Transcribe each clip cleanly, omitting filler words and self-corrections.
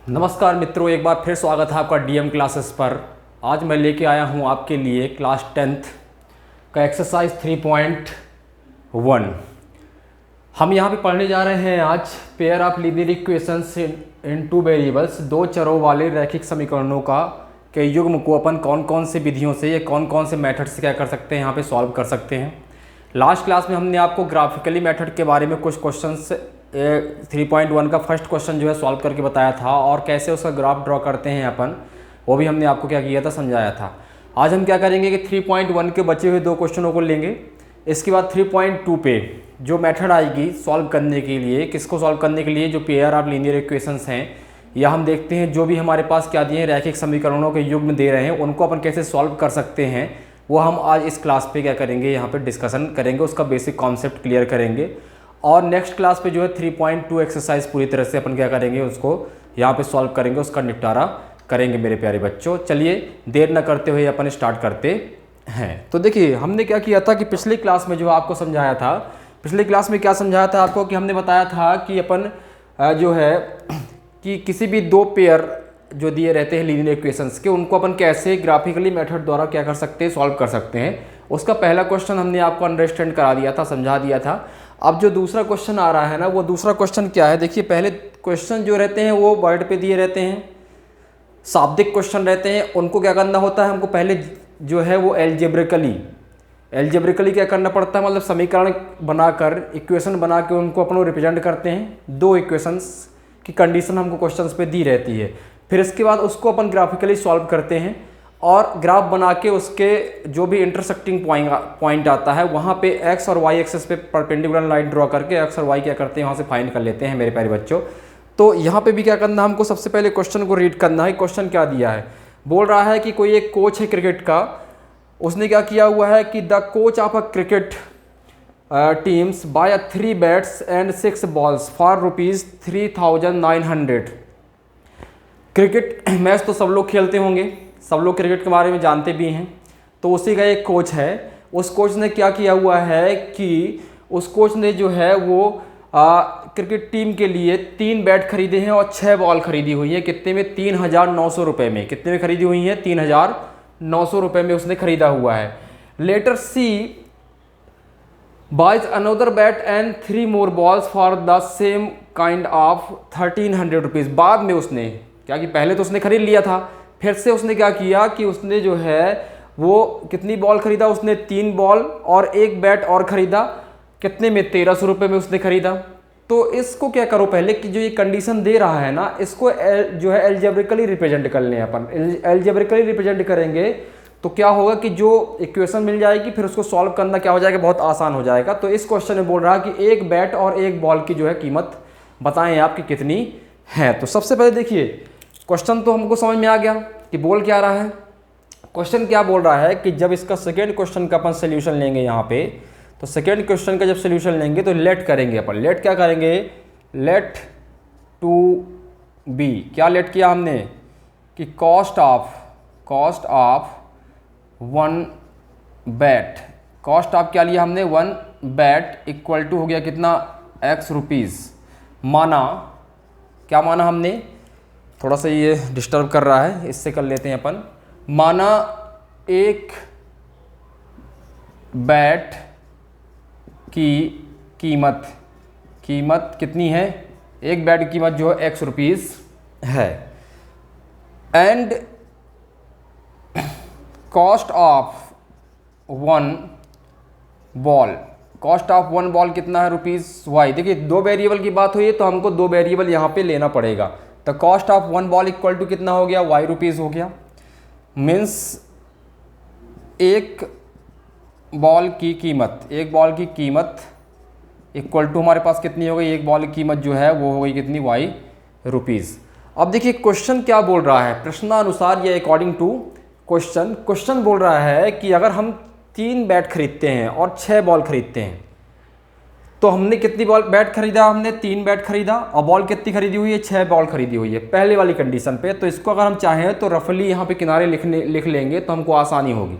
नमस्कार मित्रों, एक बार फिर स्वागत है आपका डीएम क्लासेस पर। आज मैं लेके आया हूँ आपके लिए क्लास 10th का एक्सरसाइज 3.1। हम यहाँ पे पढ़ने जा रहे हैं आज pair of linear equations in two variables, दो चरों वाले रैखिक समीकरणों का के युग्म को अपन कौन कौन से विधियों से या कौन कौन से मेथड से क्या कर सकते हैं, यहाँ पे सॉल्व कर सकते हैं। लास्ट क्लास में हमने आपको ग्राफिकली मेथड के बारे में कुछ क्वेश्चंस 3.1 का फर्स्ट क्वेश्चन जो है सॉल्व करके बताया था, और कैसे उसका ग्राफ ड्रॉ करते हैं अपन, वो भी हमने आपको क्या किया था, समझाया था। आज हम क्या करेंगे कि 3.1 के बचे हुए दो क्वेश्चनों को लेंगे। इसके बाद 3.2 पे जो मेथड आएगी सॉल्व करने के लिए, किसको सॉल्व करने के लिए, जो पेयर ऑफ लीनियर इक्वेशंस हैं, या हम देखते हैं जो भी हमारे पास क्या दिए हैं रैखिक समीकरणों के युग्म दे रहे हैं, उनको अपन कैसे सॉल्व कर सकते हैं, वो हम आज इस क्लास पे क्या करेंगे, यहाँ पे डिस्कशन करेंगे, उसका बेसिक कॉन्सेप्ट क्लियर करेंगे। और नेक्स्ट क्लास पे जो है 3.2 एक्सरसाइज पूरी तरह से अपन क्या करेंगे, उसको यहाँ पे सॉल्व करेंगे, उसका निपटारा करेंगे मेरे प्यारे बच्चों। चलिए देर न करते हुए अपन स्टार्ट करते हैं। तो देखिए हमने क्या किया था कि पिछली क्लास में जो आपको समझाया था, पिछली क्लास में क्या समझाया था आपको कि हमने बताया था कि अपन जो है कि किसी भी दो पेयर जो दिए रहते हैं लीनियर इक्वेशंस के, उनको अपन कैसे ग्राफिकली मेथड द्वारा क्या कर सकते हैं, सॉल्व कर सकते हैं। उसका पहला क्वेश्चन हमने आपको अंडरस्टैंड करा दिया था, समझा दिया था। अब जो दूसरा क्वेश्चन आ रहा है ना, वो दूसरा क्वेश्चन क्या है, देखिए पहले क्वेश्चन जो रहते हैं वो वर्ड पे दिए रहते हैं, शाब्दिक क्वेश्चन रहते हैं। उनको क्या करना होता है, हमको पहले जो है वो एल्जेब्रिकली क्या करना पड़ता है, मतलब समीकरण बनाकर, इक्वेशन बना के उनको अपन रिप्रेजेंट करते हैं। दो इक्वेशंस की कंडीशन हमको क्वेश्चंस पे दी रहती है, फिर इसके बाद उसको अपन ग्राफिकली सॉल्व करते हैं, और ग्राफ बना के उसके जो भी इंटरसेक्टिंग पॉइंट आता है वहाँ पे एक्स और वाई एक्सेस पे परपेंडिकुलर लाइन ड्रॉ करके एक्स और वाई क्या करते हैं, वहाँ से फाइंड कर लेते हैं मेरे प्यारे बच्चों। तो यहाँ पे भी क्या करना, हमको सबसे पहले क्वेश्चन को रीड करना है। क्वेश्चन क्या दिया है, बोल रहा है कि कोई एक कोच है क्रिकेट का, उसने क्या किया हुआ है कि the coach of a cricket teams buy 3 bats and 6 balls for ₹3,900। Cricket match तो सब लोग खेलते होंगे, सब लोग क्रिकेट के बारे में जानते भी हैं। तो उसी का एक कोच है, उस कोच ने क्या किया हुआ है कि उस कोच ने जो है वो क्रिकेट टीम के लिए 3 बैट खरीदे हैं और 6 बॉल खरीदी हुई है। कितने में, 3,900 रुपये में। कितने में खरीदी हुई हैं, 3,900 रुपये में उसने खरीदा हुआ है। Later she buys another bat and 3 more balls for the same kind of 1,300 rupees. बाद में उसने क्या कि पहले तो उसने खरीद लिया था, फिर से उसने क्या किया कि उसने जो है वो कितनी बॉल खरीदा, उसने 3 बॉल और 1 बैट और ख़रीदा। कितने में, 1,300 रुपये में उसने ख़रीदा। तो इसको क्या करो पहले कि जो ये कंडीशन दे रहा है ना, इसको जो है एल्जेब्रिकली रिप्रेजेंट कर लें अपन। एल्जेब्रिकली रिप्रेजेंट करेंगे तो क्या होगा कि जो इक्वेशन मिल जाएगी, फिर उसको सॉल्व करना क्या हो जाएगा, बहुत आसान हो जाएगा। तो इस क्वेश्चन में बोल रहा है कि 1 बैट और 1 बॉल की जो है कीमत बताएं आपकी कितनी है। तो सबसे पहले देखिए क्वेश्चन तो हमको समझ में आ गया कि बोल क्या रहा है। क्वेश्चन क्या बोल रहा है कि जब इसका सेकेंड क्वेश्चन का अपन सोल्यूशन लेंगे यहाँ पे, तो सेकेंड क्वेश्चन का जब सोल्यूशन लेंगे तो लेट करेंगे अपन। लेट क्या करेंगे, लेट टू बी। क्या लेट किया हमने कि cost of 1 bat, cost of क्या लिया हमने, 1 बैट इक्वल टू हो गया कितना, x रुपीज़। माना, क्या माना हमने, थोड़ा सा ये डिस्टर्ब कर रहा है, इससे कर लेते हैं अपन। माना 1 बैट की कीमत कितनी है, 1 बैट की कीमत जो है x रुपीज़ है। And cost of 1 ball, cost of 1 ball कितना है, ₹y। देखिए 2 वेरिएबल की बात हुई है तो हमको 2 वेरिएबल यहाँ पे लेना पड़ेगा। तो cost of 1 ball equal to कितना हो गया, y रुपीज़ हो गया। मीन्स 1 बॉल की कीमत इक्वल टू हमारे पास कितनी हो गई, 1 बॉल की कीमत जो है वो हो गई कितनी, y रुपीज़। अब देखिए क्वेश्चन क्या बोल रहा है, प्रश्नानुसार या अकॉर्डिंग टू क्वेश्चन बोल रहा है कि अगर हम 3 बैट खरीदते हैं और 6 बॉल खरीदते हैं, तो हमने कितनी बैट खरीदा, हमने 3 बैट खरीदा, और बॉल कितनी खरीदी हुई है, 6 बॉल खरीदी हुई है पहले वाली कंडीशन पे। तो इसको अगर हम चाहें तो रफली यहाँ पे किनारे लिख लेंगे तो हमको आसानी होगी।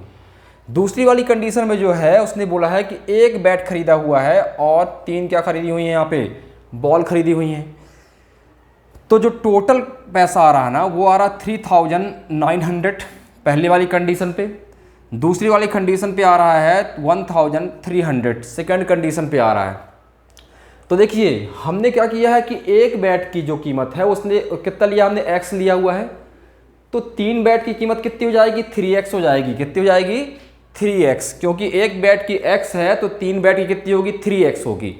दूसरी वाली कंडीशन में जो है उसने बोला है कि 1 बैट खरीदा हुआ है और 3 क्या खरीदी हुई है, यहाँ पे बॉल खरीदी हुई हैं। तो जो टोटल पैसा आ रहा है ना वो आ रहा 3900 पहले वाली कंडीशन पे, दूसरी वाली कंडीशन पे आ रहा है 1300 सेकंड कंडीशन पे आ रहा है। तो देखिए हमने क्या किया है कि एक बैट की जो कीमत है उसने कितना लिया, हमने x लिया हुआ है, तो 3 बैट की कीमत कितनी हो जाएगी, 3x हो जाएगी। कितनी हो जाएगी, 3x, क्योंकि एक बैट की x है तो 3 बैट की कितनी होगी, 3x होगी।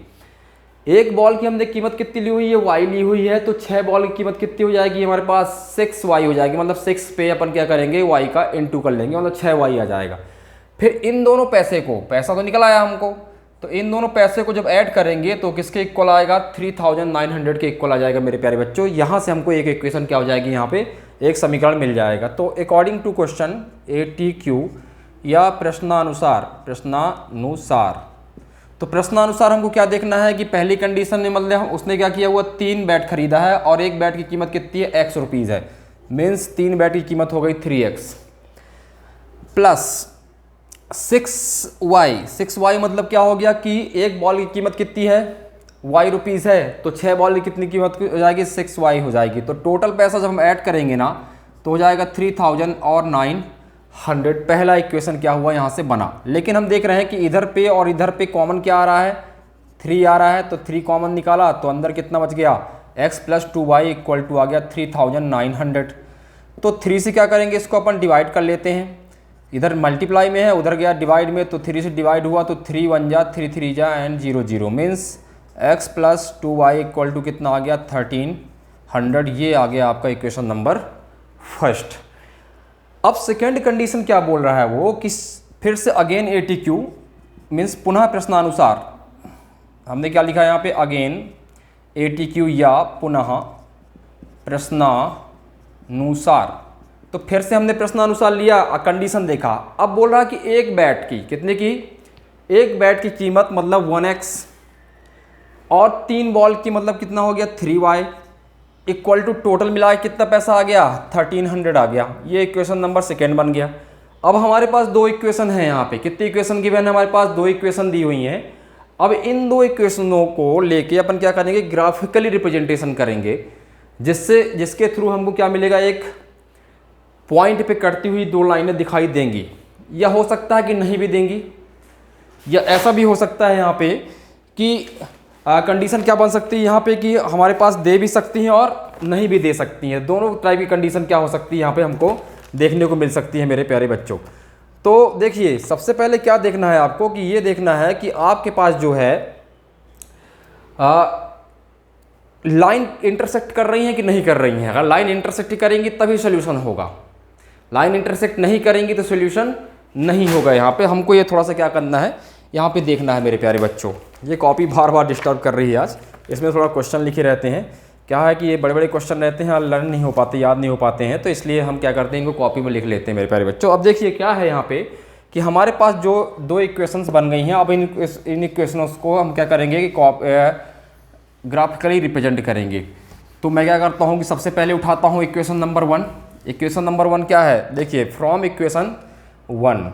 एक बॉल की हमने कीमत कितनी ली हुई है, y ली हुई है, तो 6 बॉल की कीमत कितनी हो जाएगी हमारे पास, 6y हो जाएगी। मतलब 6 पे अपन क्या करेंगे, y का इंटू कर लेंगे, मतलब 6y आ जाएगा। फिर इन दोनों पैसे को, पैसा तो निकल आया हमको, तो इन दोनों पैसे को जब ऐड करेंगे तो किसके इक्वल आएगा, 3900 के इक्वल आ जाएगा मेरे प्यारे बच्चों। यहाँ से हमको एक इक्वेशन क्या हो जाएगी, यहाँ पे एक समीकरण मिल जाएगा। तो अकॉर्डिंग टू क्वेश्चन ATQ या प्रश्नानुसार, तो प्रश्नानुसार हमको क्या देखना है कि पहली कंडीशन में मतलब उसने क्या किया हुआ, 3 बैट खरीदा है और एक बैट की कीमत कितनी है, x रुपीज़ है, मीन्स 3 बैट की कीमत हो गई 3x प्लस 6y मतलब क्या हो गया कि एक बॉल की कीमत कितनी है, y रुपीज़ है, तो 6 बॉल की कितनी कीमत हो जाएगी, 6y हो जाएगी। तो टोटल पैसा जब हम ऐड करेंगे ना तो हो जाएगा 3900। पहला इक्वेशन क्या हुआ यहाँ से बना। लेकिन हम देख रहे हैं कि इधर पे और इधर पे कॉमन क्या आ रहा है, 3 आ रहा है, तो 3 कॉमन निकाला तो अंदर कितना बच गया, x + 2y इक्वल टू आ गया 3900। तो 3 से क्या करेंगे, इसको अपन डिवाइड कर लेते हैं, इधर मल्टीप्लाई में है उधर गया डिवाइड में, तो 3 से डिवाइड हुआ तो 3 1 जा 3 3 जा and 0 0 means x + 2y equal to कितना आ गया 1300। ये आ गया आपका इक्वेशन नंबर फर्स्ट। अब सेकेंड कंडीशन क्या बोल रहा है वो कि फिर से अगेन ATQ मीन्स पुनः प्रश्नानुसार, हमने क्या लिखा है यहाँ पे, अगेन ATQ या पुनः प्रश्नानुसार। तो फिर से हमने प्रश्नानुसार लिया, कंडीशन देखा। अब बोल रहा है कि एक बैट की कितने की, एक बैट की कीमत मतलब 1x और 3 बॉल की मतलब कितना हो गया 3y इक्वल टू टोटल मिला के कितना पैसा आ गया 1300 आ गया। ये इक्वेशन नंबर सेकेंड बन गया। अब हमारे पास 2 इक्वेशन है यहाँ पे, कितनी इक्वेशन गिवन है हमारे पास, 2 इक्वेशन दी हुई हैं। अब इन 2 इक्वेशनों को लेके अपन क्या करेंगे, ग्राफिकली रिप्रेजेंटेशन करेंगे, जिसके थ्रू हमको क्या मिलेगा, एक पॉइंट पे कटती हुई 2 लाइनें दिखाई देंगी, या हो सकता है कि नहीं भी देंगी, या ऐसा भी हो सकता है यहाँ पे कि कंडीशन क्या बन सकती है यहाँ पे कि हमारे पास दे भी सकती हैं और नहीं भी दे सकती हैं। दोनों टाइप की कंडीशन क्या हो सकती है यहाँ पे हमको देखने को मिल सकती है मेरे प्यारे बच्चों। तो देखिए सबसे पहले क्या देखना है आपको कि ये देखना है कि आपके पास जो है लाइन इंटरसेक्ट कर रही हैं कि नहीं कर रही हैं। अगर लाइन इंटरसेक्ट करेंगी तभी सोल्यूशन होगा, लाइन इंटरसेक्ट नहीं करेंगी तो सोल्यूशन नहीं होगा। यहाँ पे हमको ये थोड़ा सा क्या करना है, यहाँ पे देखना है मेरे प्यारे बच्चों। ये कॉपी बार बार डिस्टर्ब कर रही है आज, इसमें थोड़ा क्वेश्चन लिखे रहते हैं। क्या है कि ये बड़े बड़े क्वेश्चन रहते हैं, लर्न नहीं हो पाते, याद नहीं हो पाते हैं, तो इसलिए हम क्या करते हैं इनको कॉपी में लिख लेते हैं मेरे प्यारे बच्चों। अब देखिए क्या है यहाँ पे कि हमारे पास जो 2 इक्वेशंस बन गई हैं, अब इन इक्वेशंस को हम क्या करेंगे कि ग्राफिकली रिप्रेजेंट करेंगे। तो मैं क्या करता हूँ कि सबसे पहले उठाता हूँ इक्वेशन नंबर 1। इक्वेशन नंबर 1 क्या है, देखिए फ्रॉम इक्वेशन 1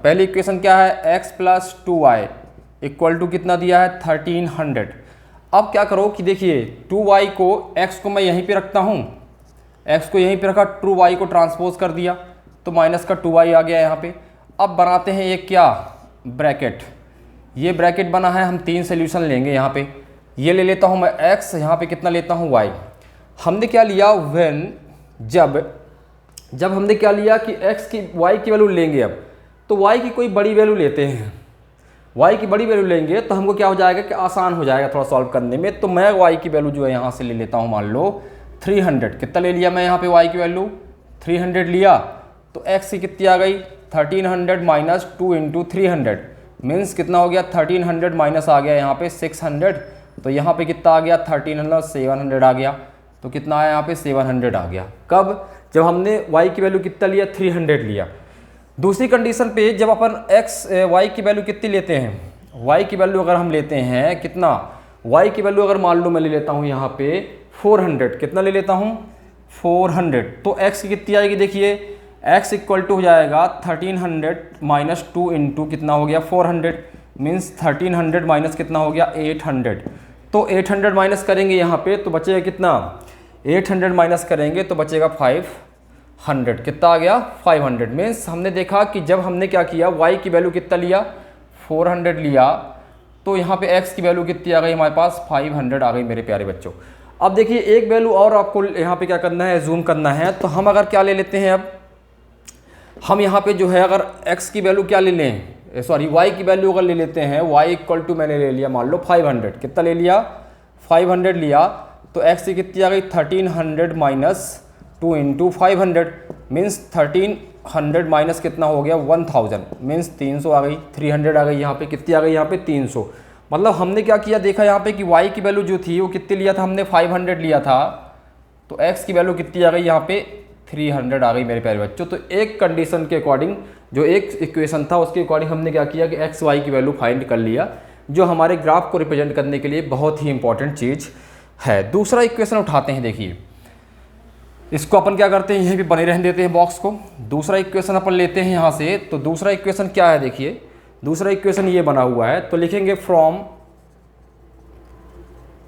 पहली इक्वेशन क्या है, x + 2y इक्वल टू कितना दिया है 1300। अब क्या करो कि देखिए 2y को, x को मैं यहीं पे रखता हूँ, x को यहीं पे रखा, 2y को ट्रांसपोज कर दिया तो माइनस का 2y आ गया यहाँ पे। अब बनाते हैं एक क्या ब्रैकेट, ये ब्रैकेट बना है, हम 3 सोल्यूशन लेंगे यहाँ पे। ये ले लेता हूँ मैं x, यहाँ पे कितना लेता हूँ y। हमने क्या लिया, व्हेन जब हमने क्या लिया कि x की y की वैल्यू लेंगे, अब तो y की कोई बड़ी वैल्यू लेते हैं, y की बड़ी वैल्यू लेंगे तो हमको क्या हो जाएगा कि आसान हो जाएगा थोड़ा सॉल्व करने में। तो मैं y की वैल्यू जो है यहाँ से ले लेता हूँ, मान लो 300। कितना ले लिया मैं यहाँ पे y की वैल्यू 300 लिया, तो x की कितनी आ गई 1300 माइनस 2 इंटू 300 मीन्स कितना हो गया 1300 माइनस आ गया यहाँ पे 600, तो यहाँ पे कितना आ गया 1300 700 आ गया। तो कितना आया यहाँ पे 700 आ गया। कब, जब हमने y की वैल्यू कितना लिया 300 लिया। दूसरी कंडीशन पे जब अपन y की वैल्यू कितनी लेते हैं, y की वैल्यू अगर हम लेते हैं कितना, y की वैल्यू अगर मान लो मैं ले लेता हूँ यहाँ पे 400, कितना ले लेता हूँ 400, तो x की कितनी आएगी, देखिए x इक्वल टू हो जाएगा 1300 माइनस 2 इंटू कितना हो गया 400 मीन्स 1300 माइनस कितना हो गया 800। तो 800 माइनस करेंगे यहाँ पे तो बचेगा कितना, 800 माइनस करेंगे तो बचेगा 500। कितना आ गया 500। मीन्स हमने देखा कि जब हमने क्या किया, y की वैल्यू कितना लिया 400 लिया, तो यहाँ पे x की वैल्यू कितनी आ गई हमारे पास 500 आ गई मेरे प्यारे बच्चों। अब देखिए एक वैल्यू और आपको यहाँ पे क्या करना है, जूम करना है। तो हम अगर क्या ले लेते हैं, अब हम यहाँ पे जो है अगर x की वैल्यू क्या ले लें, सॉरी y की वैल्यू अगर ले लेते हैं, y इक्वल टू मैंने ले लिया मान लो 500। कितना ले लिया 500 लिया, तो x की कितनी आ गई 1300 माइनस 2 इंटू 500 मीन्स 1300 माइनस कितना हो गया 1000 मीन्स 300 आ गई, 300 आ गई यहाँ पे, कितनी आ गई यहाँ पे 300। मतलब हमने क्या किया, देखा यहाँ पे कि y की वैल्यू जो थी वो कितनी लिया था हमने 500 लिया था, तो x की वैल्यू कितनी आ गई यहाँ पे 300 आ गई मेरे प्यारे बच्चों। तो एक कंडीशन के अकॉर्डिंग, जो एक इक्वेशन था उसके अकॉर्डिंग हमने क्या किया कि x y की वैल्यू फाइंड कर लिया, जो हमारे ग्राफ को रिप्रेजेंट करने के लिए बहुत ही इंपॉर्टेंट चीज़ है। दूसरा इक्वेशन उठाते हैं, देखिए इसको अपन क्या करते हैं, यहीं पे बने रहने देते हैं बॉक्स को। दूसरा इक्वेशन अपन लेते हैं यहाँ से। तो दूसरा इक्वेशन क्या है, देखिए दूसरा इक्वेशन ये बना हुआ है, तो लिखेंगे फ्रॉम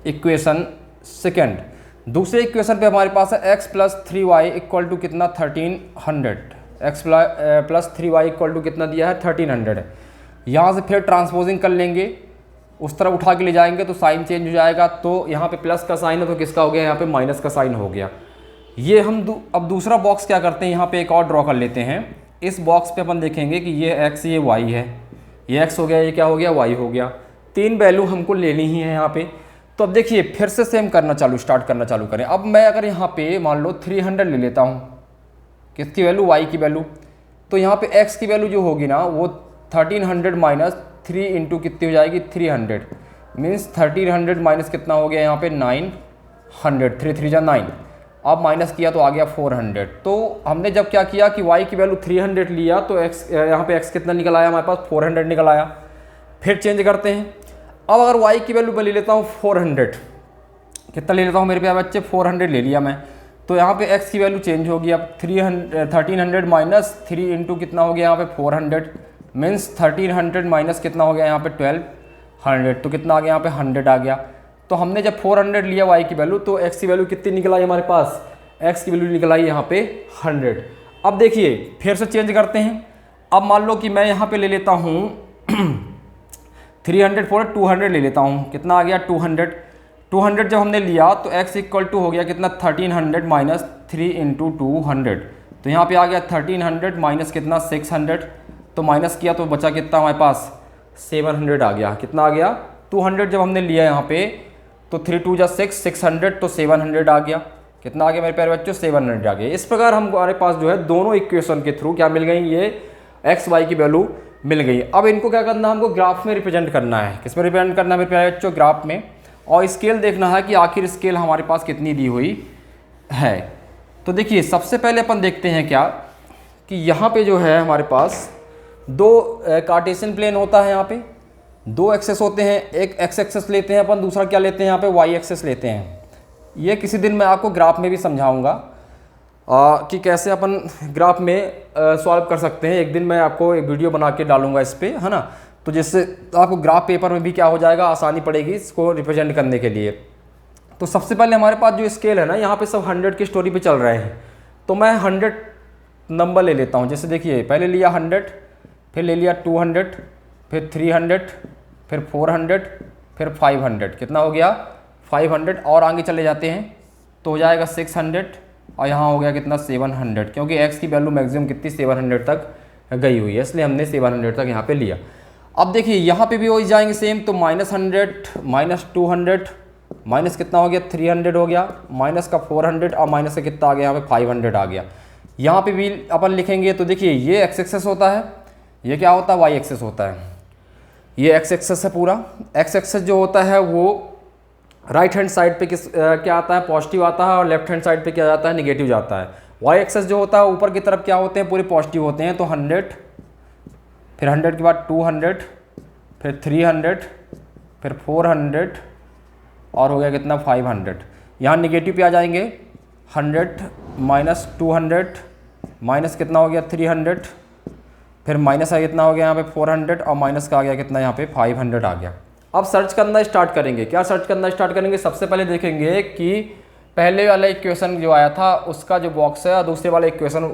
इक्वेशन सेकेंड। दूसरे इक्वेशन पे हमारे पास है x plus 3y equal to कितना 1300, x plus 3y equal to कितना दिया है 1300 है। यहाँ से फिर ट्रांसपोजिंग कर लेंगे, उस तरफ उठा के ले जाएंगे तो साइन चेंज हो जाएगा, तो यहाँ पे प्लस का साइन है तो किसका हो गया यहाँ पे माइनस का साइन हो गया। ये हम अब दूसरा बॉक्स क्या करते हैं, यहाँ पे एक और ड्रॉ कर लेते हैं। इस बॉक्स पे अपन देखेंगे कि ये x ये y है, ये x हो गया, ये क्या हो गया y हो गया। तीन वैल्यू हमको लेनी ही है यहाँ पे। तो अब देखिए फिर से सेम करना स्टार्ट करना चालू करें। अब मैं अगर यहाँ पे मान लो 300 ले लेता हूँ, किसकी वैल्यू y की वैल्यू, तो यहाँ पे x की वैल्यू जो होगी ना वो 1300 माइनस 3 इंटू कितनी हो जाएगी 300 मीन्स 1300 माइनस कितना हो गया यहाँ पे 900, 3 3 जा 9, अब माइनस किया तो आ गया 400। तो हमने जब क्या किया कि y की वैल्यू 300 लिया तो x यहाँ पे x कितना निकल आया हमारे पास 400 निकल आया। फिर चेंज करते हैं, अब अगर y की वैल्यू मैं ले लेता हूँ 400, कितना ले लेता हूँ मेरे प्यारे बच्चे 400 ले लिया मैं, तो यहाँ पे x की वैल्यू चेंज होगी। अब 1300 माइनस 3 इंटू कितना हो गया यहाँ पे 400 मीन्स 1300 माइनस कितना हो गया यहाँ पे 1200, तो कितना आ गया यहाँ पे 100 आ गया। तो हमने जब 400 लिया y की वैल्यू तो x की वैल्यू कितनी निकल आई हमारे पास, x की वैल्यू निकल आई यहाँ पे 100। अब देखिए फिर से चेंज करते हैं। अब मान लो कि मैं यहाँ पे ले लेता हूँ 300 फोर 200 ले लेता हूँ, कितना आ गया 200 जब हमने लिया तो x इक्वल टू हो गया कितना 1300 माइनस 3 इंटू 200, तो यहाँ पे आ गया 1300 माइनस कितना 600, तो माइनस किया तो बचा कितना हमारे पास 700 आ गया। कितना आ गया 200 जब हमने लिया यहाँ पे तो 3 2 जा 6 600 तो 700 आ गया। कितना आ गया मेरे प्यारे बच्चों 700 आ गया। इस प्रकार हमारे पास जो है दोनों इक्वेशन के थ्रू क्या मिल गई, ये x y की वैल्यू मिल गई। अब इनको क्या करना है, हमको ग्राफ में रिप्रेजेंट करना है। किस में रिप्रेजेंट करना है मेरे प्यारे बच्चों, ग्राफ में। और स्केल देखना है कि आखिर स्केल हमारे पास कितनी दी हुई है। तो देखिए सबसे पहले अपन देखते हैं क्या कि यहाँ पे जो है हमारे पास दो कार्टेशियन प्लेन होता है, यहाँ पे दो एक्सेस होते हैं, एक x एक्सेस लेते हैं अपन, दूसरा क्या लेते हैं यहाँ पे y एक्सेस लेते हैं। ये किसी दिन मैं आपको ग्राफ में भी समझाऊंगा कि कैसे अपन ग्राफ में सॉल्व कर सकते हैं। एक दिन मैं आपको एक वीडियो बना के डालूंगा इस पर, है ना, तो जिससे आपको ग्राफ पेपर में भी क्या हो जाएगा, आसानी पड़ेगी इसको रिप्रेजेंट करने के लिए। तो सबसे पहले हमारे पास जो स्केल है ना, यहाँ पे सब 100 की स्टोरी पे चल रहे हैं, तो मैं 100 नंबर ले लेता हूँ। जैसे देखिए पहले लिया 100, फिर ले लिया 200, फिर 300, फिर 400, फिर 500, कितना हो गया 500, और आगे चले जाते हैं तो हो जाएगा 600, और यहाँ हो गया कितना 700, क्योंकि x की वैल्यू मैक्सिमम कितनी 700 तक गई हुई है, इसलिए हमने 700 तक यहाँ पे लिया। अब देखिए यहाँ पे भी हो जाएंगे सेम, तो -100 माइनस 200 माइनस कितना हो गया 300 हो गया, माइनस का 400 और माइनस का कितना आ गया यहाँ पे 500 आ गया। यहाँ पे भी अपन लिखेंगे तो देखिए ये x एक्सेस होता है, ये क्या होता है y एक्सेस होता है, ये x एक्सेस है पूरा। x एक्सेस जो होता है वो राइट हैंड साइड पे क्या आता है पॉजिटिव आता है, और लेफ्ट हैंड साइड पे क्या जाता है नेगेटिव जाता है। y एक्सेस जो होता है ऊपर की तरफ क्या होते हैं पूरे पॉजिटिव होते हैं, तो 100, फिर 100 के बाद 200, फिर 300, फिर 400 और हो गया कितना 500। यहाँ नेगेटिव पे आ जाएंगे 100 माइनस 200 माइनस कितना हो गया 300, फिर माइनस का कितना हो गया यहाँ पे 400 और माइनस का आ गया कितना यहाँ पे 500 आ गया। अब सर्च करना स्टार्ट करेंगे। क्या सर्च करना स्टार्ट करेंगे? सबसे पहले देखेंगे कि पहले वाला इक्वेशन जो आया था उसका जो बॉक्स है, दूसरे वाला इक्वेशन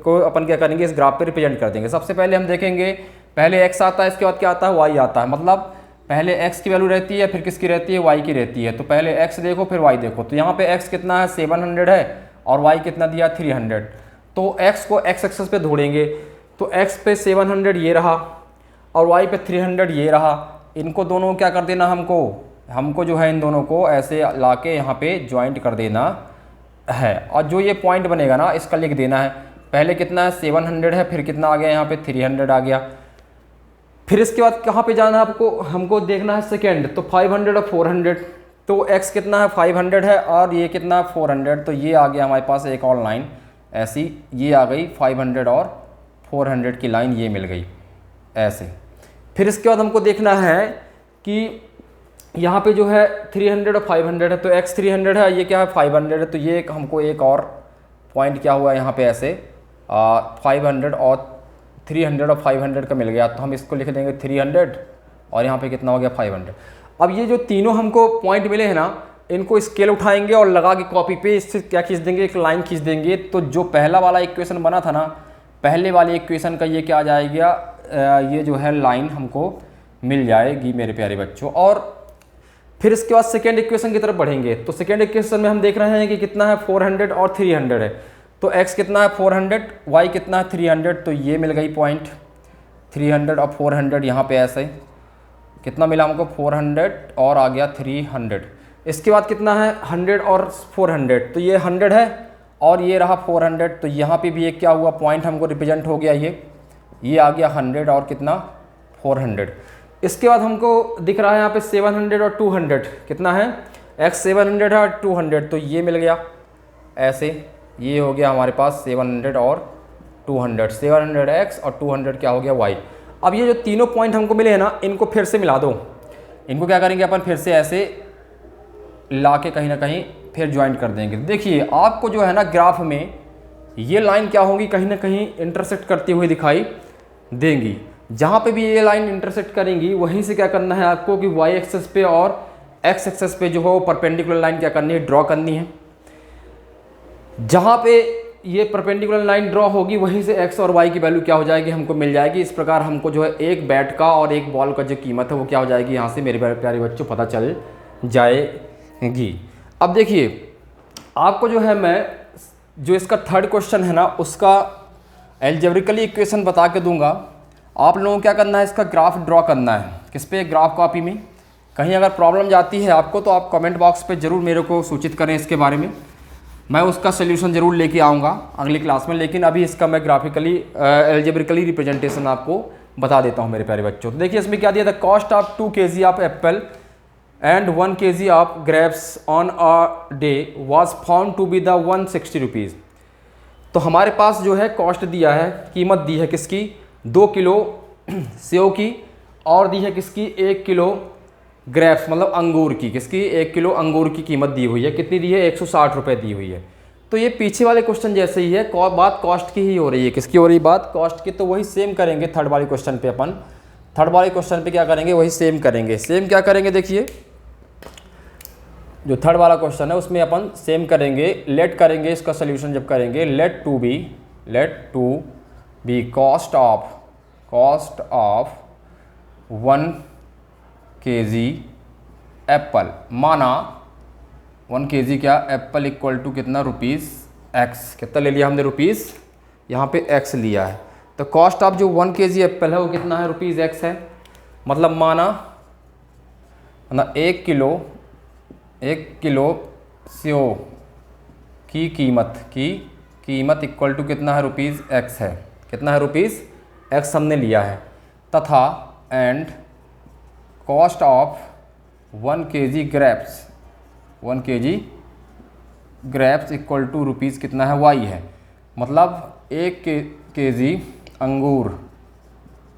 को अपन क्या करेंगे, इस ग्राफ पे रिप्रेजेंट कर देंगे। सबसे पहले हम देखेंगे, पहले x आता है, इसके बाद क्या आता है, y आता है। मतलब पहले x की वैल्यू रहती है, फिर किसकी रहती है, y की रहती है। तो पहले x देखो फिर y देखो। तो यहाँ पे x कितना है, 700 है, और y कितना दिया, 300। तो x को x एक्सिस पे ढूंढेंगे। तो x पे 700 ये रहा और y पे 300 ये रहा। इनको दोनों को क्या कर देना, हमको जो है इन दोनों को ऐसे ला के यहाँ पे ज्वाइंट कर देना है। और जो ये पॉइंट बनेगा ना, इसका लिख देना है। पहले कितना है, 700 है, फिर कितना आ गया यहाँ पे, 300 आ गया। फिर इसके बाद कहाँ पे जाना है हमको देखना है सेकेंड। तो 500 और 400, तो x कितना है, 500 है, और ये कितना, 400। तो ये आ गया हमारे पास एक और लाइन ऐसी, ये आ गई 500 और 400 की लाइन, ये मिल गई ऐसे। फिर इसके बाद हमको देखना है कि यहाँ पे जो है 300 और 500 है, तो x 300 है, ये क्या है, 500 है। तो ये हमको एक और पॉइंट क्या हुआ यहाँ पे ऐसे 500 और 300 और 500 का मिल गया। तो हम इसको लिख देंगे 300 और यहाँ पे कितना हो गया, 500। अब ये जो तीनों हमको पॉइंट मिले हैं ना, इनको स्केल उठाएंगे और लगा के कॉपी पे इससे क्या खींच देंगे, एक लाइन खींच देंगे। तो जो पहला वाला इक्वेशन बना था ना, पहले वाले इक्वेशन का ये क्या आ जाएगा, ये जो है लाइन हमको मिल जाएगी मेरे प्यारे बच्चों। और फिर इसके बाद सेकेंड इक्वेशन की तरफ बढ़ेंगे। तो सेकेंड इक्वेशन में हम देख रहे हैं कि कितना है, 400 और 300 है। तो x कितना है, 400, y कितना है, 300। तो ये मिल गई पॉइंट 300 और 400। यहाँ पे ऐसे कितना मिला हमको, 400 और आ गया 300। इसके बाद कितना है, 100 और 400। तो ये 100 है और ये रहा 400। तो यहाँ पे भी एक क्या हुआ, पॉइंट हमको रिप्रेजेंट हो गया, ये आ गया 100 और कितना, 400। इसके बाद हमको दिख रहा है यहाँ पे 700 और 200, कितना है, x 700 है और 200। तो ये मिल गया ऐसे, ये हो गया हमारे पास 700 और 200, 700x और 200 क्या हो गया, y। अब ये जो तीनों पॉइंट हमको मिले हैं ना, इनको फिर से मिला दो। इनको क्या करेंगे अपन, फिर से ऐसे ला के कहीं ना कहीं फिर ज्वाइंट कर देंगे। देखिए आपको जो है ना ग्राफ में ये लाइन क्या होगी, कहीं ना कहीं इंटरसेक्ट करती हुई दिखाई देंगी। जहाँ पे भी ये लाइन इंटरसेक्ट करेंगी वहीं से क्या करना है आपको कि y एक्सेस पे और x एक्सेस पे जो हो परपेंडिकुलर लाइन क्या करनी है, ड्रॉ करनी है। जहाँ पे ये परपेंडिकुलर लाइन ड्रॉ होगी वहीं से x और y की वैल्यू क्या हो जाएगी, हमको मिल जाएगी। इस प्रकार हमको जो है एक बैट का और एक बॉल का जो कीमत है वो क्या हो जाएगी, यहाँ से मेरे प्यारे बच्चों पता चल जाएगी। अब देखिए आपको जो है मैं जो इसका थर्ड क्वेश्चन है ना, उसका एल्जेब्रिकली इक्वेशन बता के दूंगा। आप लोगों को क्या करना है, इसका ग्राफ ड्रॉ करना है। किस पे, ग्राफ कॉपी में। कहीं अगर प्रॉब्लम जाती है आपको तो आप कमेंट बॉक्स पे ज़रूर मेरे को सूचित करें इसके बारे में, मैं उसका सोल्यूशन ज़रूर लेके आऊँगा अगली क्लास में। लेकिन अभी इसका मैं ग्राफिकली एल्जेब्रिकली रिप्रेजेंटेशन आपको बता देता हूँ मेरे प्यारे बच्चों। तो देखिए इसमें क्या दिया था, cost of 2 kg of apple and 1 kg of grapes on a day was found to be the 160 rupees. तो हमारे पास जो है कॉस्ट दिया है, कीमत दी है किसकी, 2 किलो सेव की, और दी है किसकी, 1 किलो ग्रेप्स मतलब अंगूर की, किसकी, 1 किलो अंगूर की कीमत दी हुई है। कितनी दी है, 160 रुपये दी हुई है। तो ये पीछे वाले क्वेश्चन जैसे ही है, बात कॉस्ट की ही हो रही है। किसकी हो रही है बात, कॉस्ट की। तो वही सेम करेंगे थर्ड वाले क्वेश्चन पे अपन। थर्ड वाले क्वेश्चन पे क्या करेंगे, वही सेम करेंगे। सेम क्या करेंगे, देखिए जो थर्ड वाला क्वेश्चन है उसमें अपन सेम करेंगे, लेट करेंगे इसका सोल्यूशन जब करेंगे, let to be cost of 1 kg apple. माना 1 kg क्या, एप्पल इक्वल टू कितना, रुपीज़ x। कितना ले लिया हमने, रुपीज़, यहाँ पे x लिया है। तो कॉस्ट ऑफ जो 1 kg एप्पल है वो कितना है, रुपीज़ x है। मतलब माना 1 किलो सेव की कीमत इक्वल टू कितना है, रुपीज़ x है। कितना है, रुपीज़ x हमने लिया है। तथा and cost of 1 kg grapes equal to rupees कितना है, y है। मतलब 1 kg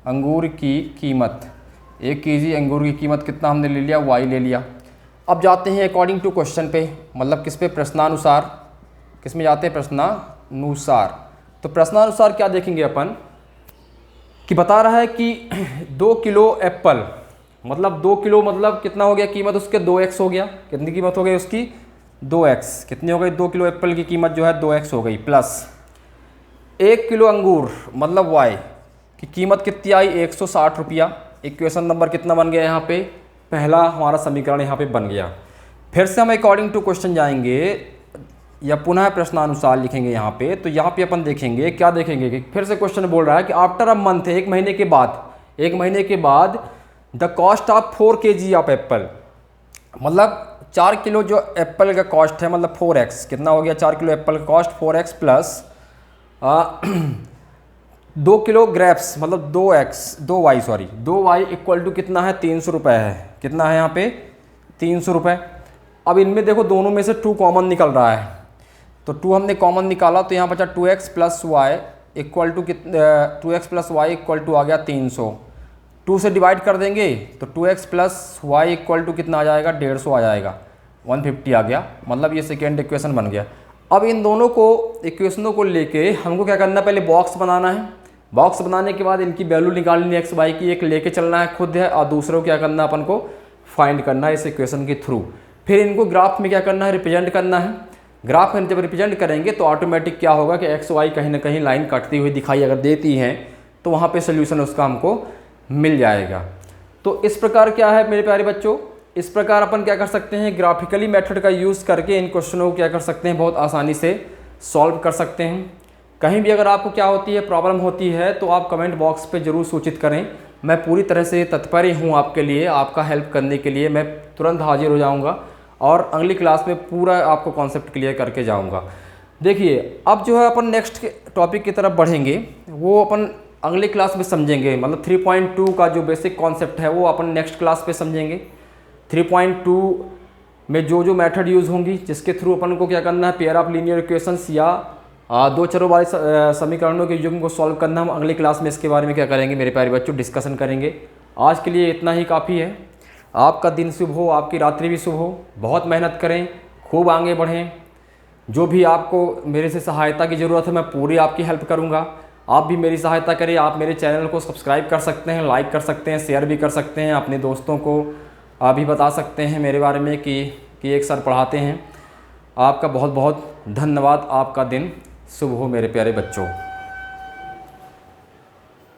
अंगूर की कीमत, 1 kg अंगूर की कीमत कितना हमने ले लिया, y ले लिया। अब जाते हैं अकॉर्डिंग टू क्वेश्चन पे, मतलब किस पे, प्रश्नानुसार। किस में जाते हैं, प्रश्नानुसार। तो प्रश्नानुसार क्या देखेंगे अपन कि बता रहा है कि 2 किलो एप्पल मतलब 2 किलो मतलब कितना हो गया कीमत उसके 2x हो गया। कितनी कीमत हो गई उसकी 2x। कितनी हो गई 2 किलो एप्पल की कीमत जो है 2x हो गई। प्लस 1 किलो अंगूर मतलब y की कीमत कितनी आई 160 रुपया। इक्वेशन नंबर कितना बन गया यहाँ पे, पहला हमारा समीकरण यहाँ पे बन गया। फिर से हम अकॉर्डिंग टू क्वेश्चन जाएंगे या पुनः प्रश्नानुसार लिखेंगे यहाँ पे। तो यहाँ पे अपन देखेंगे क्या देखेंगे कि फिर से क्वेश्चन बोल रहा है कि आफ्टर अ मंथ, एक महीने के बाद the cost of 4 kg of Apple, मतलब 4 किलो जो एप्पल का कॉस्ट है मतलब 4x। कितना हो गया 4 किलो एप्पल का cost 4x plus 2 kilo grapes मतलब 2y इक्वल टू कितना है 300 रुपये है। कितना है यहाँ पे 300 रुपये। अब इनमें देखो दोनों में से 2 कॉमन निकल रहा है, तो 2 हमने कॉमन निकाला तो यहाँ बचा 2x plus y equal to 2x plus y equal to आ गया 300। 2 से डिवाइड कर देंगे तो 2x plus y equal to कितना आ जाएगा 150 आ जाएगा, 150 आ गया। मतलब ये सेकेंड इक्वेशन बन गया। अब इन दोनों को इक्वेशनों को लेके हमको क्या करना है, पहले बॉक्स बनाना है। बॉक्स बनाने के बाद इनकी वैल्यू निकालनी है, एक्स वाई की, एक लेके चलना है खुद है और दूसरों को क्या करना है अपन को फाइंड करना है इस इक्वेशन के थ्रू। फिर इनको ग्राफ में क्या करना है रिप्रेजेंट करना है। ग्राफ में जब रिप्रेजेंट करेंगे तो ऑटोमेटिक क्या होगा कि एक्स वाई कहीं ना कहीं लाइन कटती हुई दिखाई अगर देती हैं तो वहाँ पे सोल्यूशन उसका हमको मिल जाएगा। तो इस प्रकार क्या है मेरे प्यारे बच्चों, इस प्रकार अपन क्या कर सकते हैं ग्राफिकली मेथड का यूज़ करके इन क्वेश्चनों को क्या कर सकते हैं बहुत आसानी से सॉल्व कर सकते हैं। कहीं भी अगर आपको क्या होती है प्रॉब्लम होती है तो आप कमेंट बॉक्स पे ज़रूर सूचित करें। मैं पूरी तरह से तत्पर हूँ आपके लिए, आपका हेल्प करने के लिए। मैं तुरंत हाजिर हो जाऊँगा और अगली क्लास में पूरा आपको कॉन्सेप्ट क्लियर करके जाऊँगा। देखिए अब जो है अपन नेक्स्ट टॉपिक की तरफ बढ़ेंगे, वो अपन अगली क्लास में समझेंगे। मतलब 3.2 का जो बेसिक कॉन्सेप्ट है वो अपन नेक्स्ट क्लास पे समझेंगे। 3.2 में जो मेथड यूज़ होंगी जिसके थ्रू अपन को क्या करना है पेयर ऑफ लीनियर इक्वेशंस या 2 चरों वाले समीकरणों के युग्म को सॉल्व करना। हम अगली क्लास में इसके बारे में क्या करेंगे मेरे प्यारे बच्चों डिस्कशन करेंगे। आज के लिए इतना ही काफ़ी है। आपका दिन शुभ हो, आपकी रात्रि भी शुभ हो। बहुत मेहनत करें, खूब आगे बढ़ें। जो भी आपको मेरे से सहायता की ज़रूरत है मैं पूरी आपकी हेल्प करूँगा। आप भी मेरी सहायता करें। आप मेरे चैनल को सब्सक्राइब कर सकते हैं, लाइक कर सकते हैं, शेयर भी कर सकते हैं। अपने दोस्तों को आप भी बता सकते हैं मेरे बारे में कि एक सर पढ़ाते हैं। आपका बहुत बहुत धन्यवाद। आपका दिन शुभ हो मेरे प्यारे बच्चों।